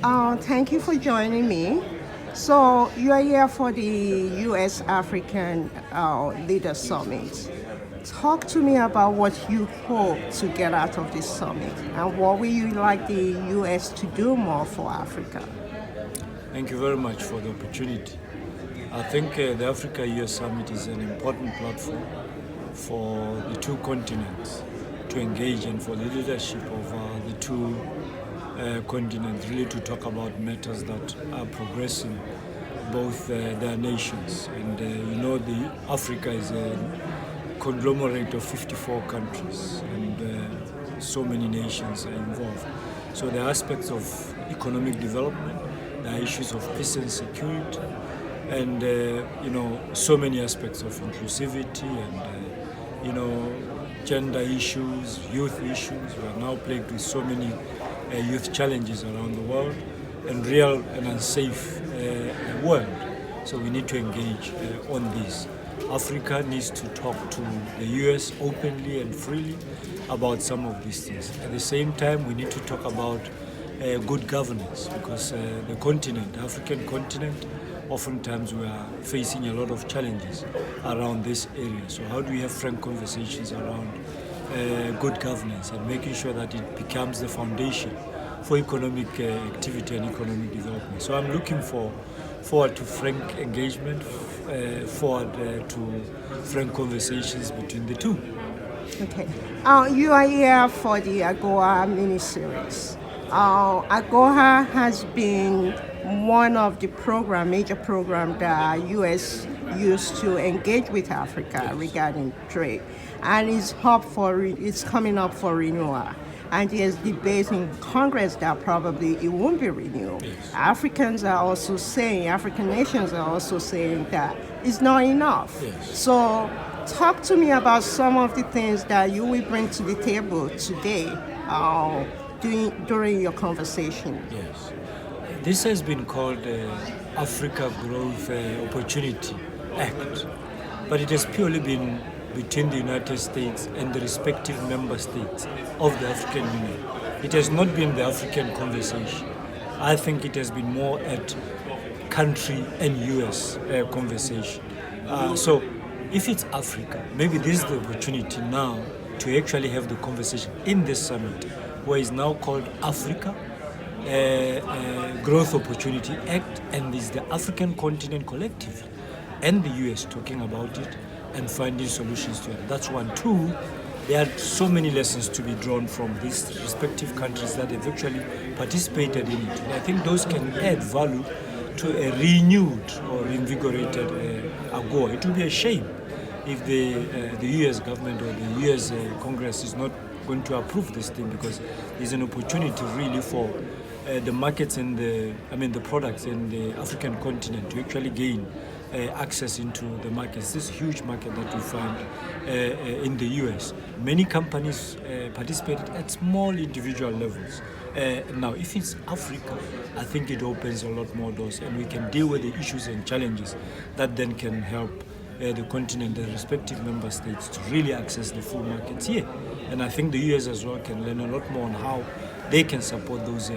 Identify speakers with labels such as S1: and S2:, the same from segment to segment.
S1: Thank you for joining me. So you are here for the U.S. African Leader Summit. Talk to me about what you hope to get out of this summit and what will you like the U.S. to do more for Africa?
S2: Thank you very much for the opportunity. I think the Africa-US Summit is an important platform for the two continents to engage and for the leadership of the two continents really to talk about matters that are progressing both their nations. And Africa is a conglomerate of 54 countries and so many nations are involved. So there are aspects of economic development, there are issues of peace and security, and so many aspects of inclusivity and gender issues, youth issues. We are now plagued with so many youth challenges around the world and real and unsafe world. So we need to engage on this. Africa needs to talk to the US openly and freely about some of these things. At the same time, we need to talk about good governance because the continent, the African continent, oftentimes we are facing a lot of challenges around this area. So how do we have frank conversations around good governance and making sure that it becomes the foundation for economic activity and economic development? So I'm looking forward to frank engagement, forward to frank conversations between the two.
S1: Okay. You are here for the AGOA mini-series. AGOA has been one of the major programs that U.S. used to engage with Africa regarding trade, and it's coming up for renewal. And there's debate in Congress that probably it won't be renewed.
S2: Yes.
S1: African nations are also saying that it's not enough.
S2: Yes.
S1: So talk to me about some of the things that you will bring to the table today during your conversation.
S2: Yes. This has been called the Africa Growth Opportunity Act, but it has purely been between the United States and the respective member states of the African Union. It has not been the African conversation. I think it has been more at country and US conversation. So if it's Africa, maybe this is the opportunity now to actually have the conversation in this summit, where it's now called Africa Growth Opportunity Act, and is the African continent collectively and the US talking about it and finding solutions to it. That's one. Two, there are so many lessons to be drawn from these respective countries that have actually participated in it. And I think those can add value to a renewed or reinvigorated AGOA. It will be a shame if the US government or the US Congress is not going to approve this thing, because there's an opportunity really for the markets and the products in the African continent to actually gain access into the markets. This huge market that we find in the US. Many companies participated at small individual levels. Now, if it's Africa, I think it opens a lot more doors, and we can deal with the issues and challenges that then can help the continent, the respective member states, to really access the full markets here. And I think the US as well can learn a lot more on how they can support those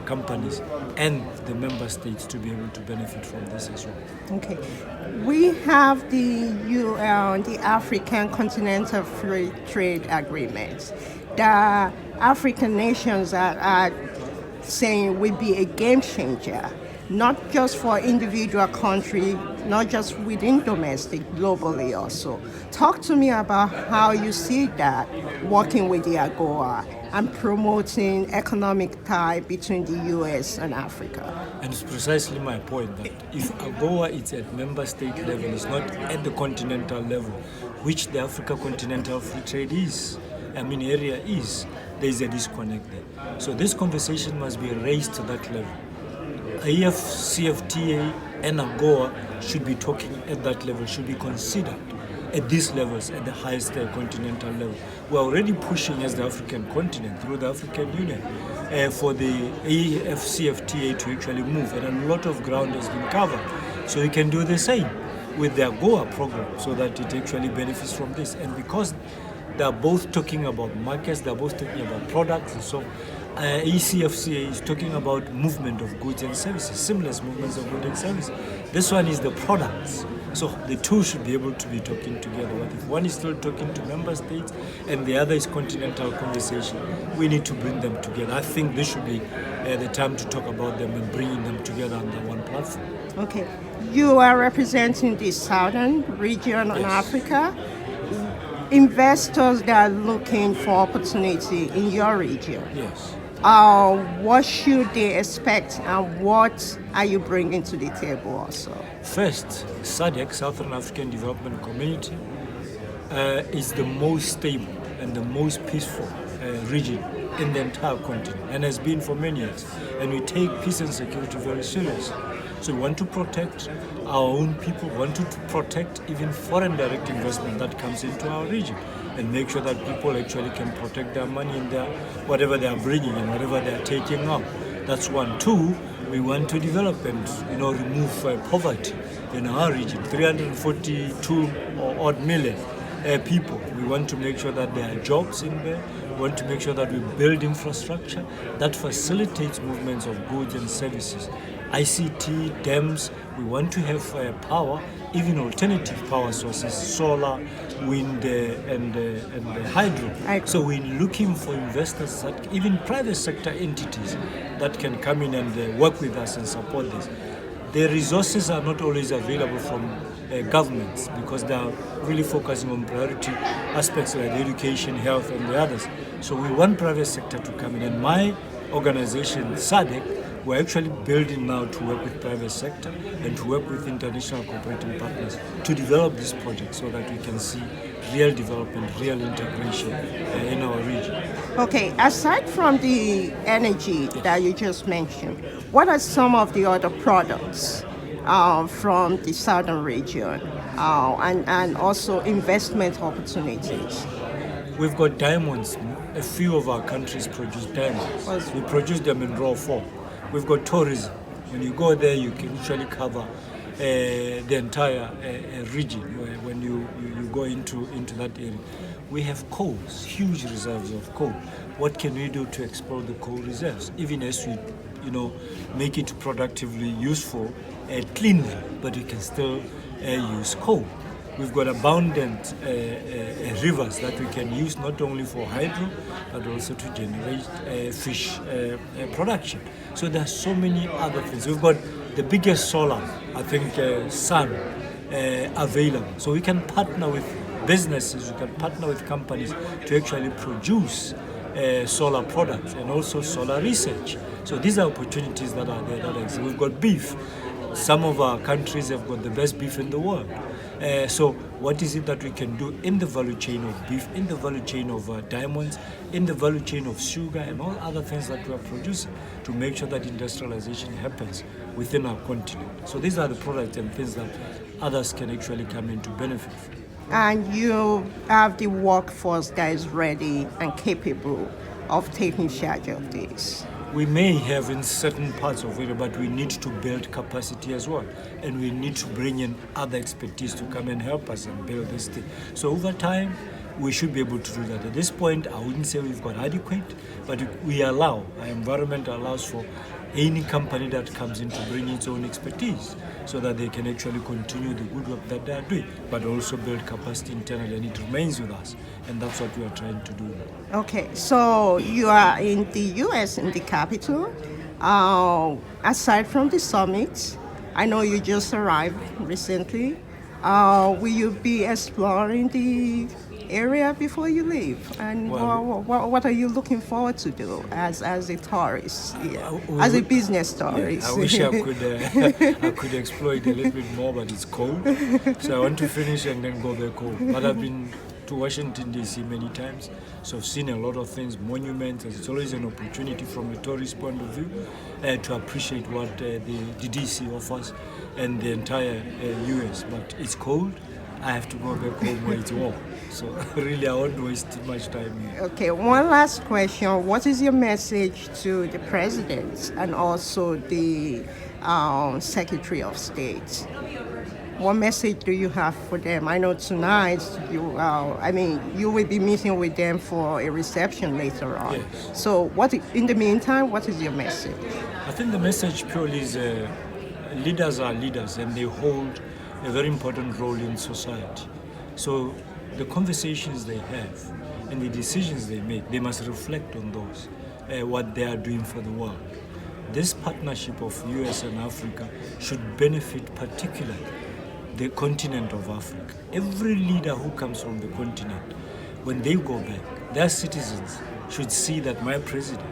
S2: companies and the member states to be able to benefit from this as well.
S1: Okay. We have the African Continental Free Trade Agreement. The African nations are saying will be a game changer, not just for individual country, not just within domestic, globally also. Talk to me about how you see that working with the AGOA and promoting economic tie between the US and Africa.
S2: And it's precisely my point that if AGOA is at member state level, it's not at the continental level, which the Africa Continental Free Trade area is, there is a disconnect there. So this conversation must be raised to that level. AfCFTA and AGOA should be talking at that level, should be considered at these levels, at the highest continental level. We're already pushing as the African continent through the African Union for the AfCFTA to actually move, and a lot of ground has been covered. So we can do the same with the AGOA program so that it actually benefits from this. And because they're both talking about markets, they're both talking about products, and so ACFCA is talking about movement of goods and services, seamless movements of goods and services. This one is the products. So the two should be able to be talking together. But if one is still talking to member states and the other is continental conversation, we need to bring them together. I think this should be the time to talk about them and bringing them together under one platform.
S1: Okay. You are representing the southern region in Africa. Investors that are looking for opportunity in your region.
S2: Yes.
S1: What should they expect and what are you bringing to the table also?
S2: First, SADC, Southern African Development Community, is the most stable and the most peaceful region in the entire continent and has been for many years. And we take peace and security very seriously. So we want to protect our own people, want to protect even foreign direct investment that comes into our region and make sure that people actually can protect their money in their whatever they are bringing and whatever they are taking up. That's one. Two, we want to develop and remove poverty in our region. 342 odd million people. We want to make sure that there are jobs in there. We want to make sure that we build infrastructure that facilitates movements of goods and services. ICT, dams, we want to have power, even alternative power sources, solar, wind, and hydro. So we're looking for investors, that even private sector entities that can come in and work with us and support this. The resources are not always available from governments because they are really focusing on priority aspects like education, health, and the others. So we want private sector to come in. And my organization, SADC, we're actually building now to work with private sector and to work with international cooperating partners to develop this project so that we can see real development, real integration in our region.
S1: Okay, aside from the energy that you just mentioned, what are some of the other products from the southern region and also investment opportunities?
S2: We've got diamonds. A few of our countries produce diamonds. We produce them in raw form. We've got tourism. When you go there, you can usually cover the entire region when you go into that area. We have coals, huge reserves of coal. What can we do to explore the coal reserves? Even as we, make it productively useful, cleanly, but we can still use coal. We've got abundant rivers that we can use not only for hydro, but also to generate fish production. So there are so many other things. We've got the biggest solar, sun available. So we can partner with businesses, we can partner with companies to actually produce solar products and also solar research. So these are opportunities that are there that exist. We've got beef. Some of our countries have got the best beef in the world. So what is it that we can do in the value chain of beef, in the value chain of diamonds, in the value chain of sugar and all other things that we are producing to make sure that industrialization happens within our continent. So these are the products and things that others can actually come in to benefit from.
S1: And you have the workforce that is ready and capable of taking charge of this.
S2: We may have in certain parts of it, but we need to build capacity as well. And we need to bring in other expertise to come and help us and build this thing. So over time, we should be able to do that. At this point, I wouldn't say we've got adequate, but we allow, our environment allows for any company that comes in to bring its own expertise so that they can actually continue the good work that they are doing, but also build capacity internally, and it remains with us. And that's what we are trying to do.
S1: Okay, so you are in the U.S. in the capital. Aside from the summit, I know you just arrived recently. Will you be exploring the area before you leave? And what are you looking forward to do as a tourist, as a business tourist?
S2: I wish I could explore it a little bit more, but it's cold. So I want to finish and then go back home. But I've been to Washington, D.C. many times, so I've seen a lot of things, monuments, and it's always an opportunity from a tourist point of view to appreciate what the D.C. offers and the entire U.S. But it's cold. I have to go back home where it's warm. So really, I won't waste too much time here.
S1: Okay, one last question. What is your message to the President and also the Secretary of State? what message do you have for them? I know tonight you will be meeting with them for a reception later on.
S2: Yes.
S1: So in the meantime, what is your message?
S2: I think the message purely is leaders are leaders and they hold a very important role in society. So the conversations they have and the decisions they make, they must reflect on those, what they are doing for the world. This partnership of US and Africa should benefit particularly the continent of Africa. Every leader who comes from the continent, when they go back, their citizens should see that my president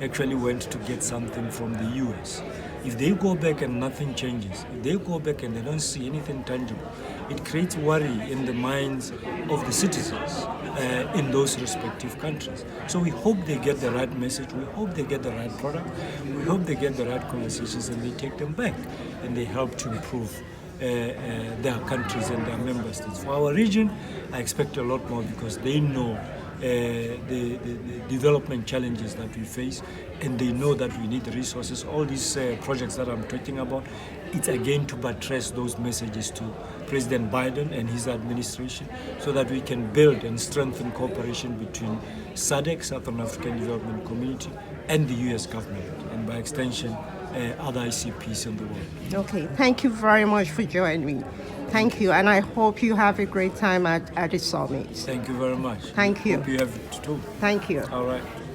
S2: actually went to get something from the US. If they go back and nothing changes, if they go back and they don't see anything tangible, it creates worry in the minds of the citizens in those respective countries. So we hope they get the right message, we hope they get the right product, we hope they get the right conversations and they take them back and they help to improve their countries and their member states. For our region, I expect a lot more because they know the development challenges that we face, and they know that we need resources. All these projects that I'm talking about, it's again to buttress those messages to President Biden and his administration so that we can build and strengthen cooperation between SADC, Southern African Development Community, and the US government, and by extension, other ICPs in the world.
S1: Okay, thank you very much for joining me. Thank you, and I hope you have a great time at the summit.
S2: Thank you very much.
S1: Thank you.
S2: Hope you have it too.
S1: Thank you.
S2: All right.